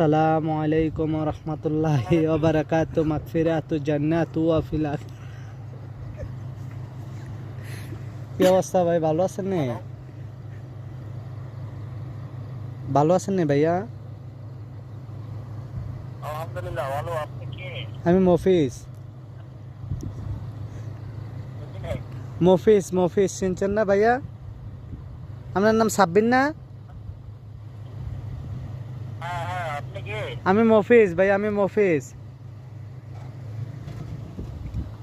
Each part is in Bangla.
আসসালামু আলাইকুম ওয়া রাহমাতুল্লাহি ওয়া বারাকাতুহু মাগফিরাতু জান্নাতু ওয়া ফিল কি অবস্থা ভাই, ভালো আছেন নি? ভালো আছেন নি ভাইয়া? আলহামদুলিল্লাহ ভালো। আপনি কে? আমি মফিজ। মফিজ চিনছেন না ভাইয়া? আপনার নাম সাব্বির না? হ্যাঁ হ্যাঁ, আপনি কে? আমি মফিজ ভাই, আমি মফিজ।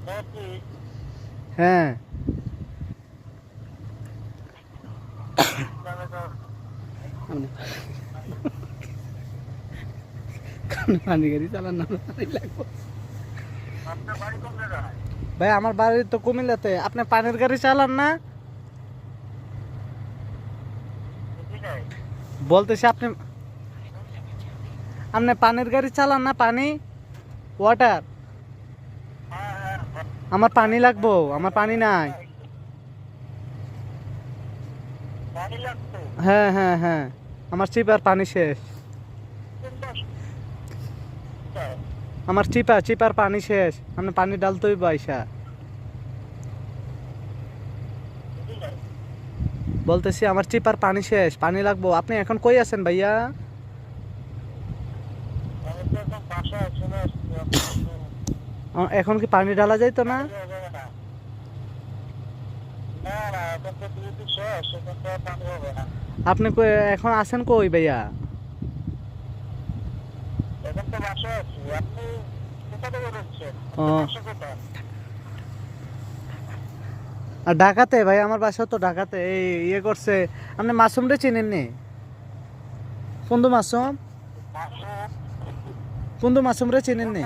মফিজ? হ্যাঁ। নামে তো পানি গাড়ি চালান না লাগবো আপনার বাড়ি কোন জায়গায়? ভাই, আমার বাড়ি তো কুমিল্লাতে। আপনি পানির গাড়ি চালান না? বুঝি নাই। বলতেছি আপনি আপনি পানির গাড়ি চালান না? পানি, ওয়াটার। হ্যাঁ হ্যাঁ, আমার পানি লাগবো, আমার পানি নাই। পানি লাগতো। হ্যাঁ হ্যাঁ হ্যাঁ, আমার চিপার পানি শেষ। আমার চিপার পানি শেষ। আপনি পানি ডালতেই পয়সা। বুঝি নাই। বলতেছি আমার চিপার পানি শেষ, পানি লাগবো। আপনি এখন কই আছেন ভাইয়া? আমি তো এখন বাসায় চলে আসছি। এখন কি পানি ডালা যাইতো না? পানি হবে না। না না, এখন তো ডিউটি শেষ, এখন তো আর পানি হবে না। আপনি এখন আছেন কই ভাইয়া? এখন তো বাসায় আছি। আপনি কোথা থেকে বলছেন? ও, আপনার বাসা কোথায়? আর ঢাকাতে ভাই, আমার বাসা তো ঢাকাতে। এই ইয়ে করছে। আপনি মাসুম রে চিনেন নি? কুন্দু মাসুম, বাসা? কুন্দু মাসুম রে চিনেন নি?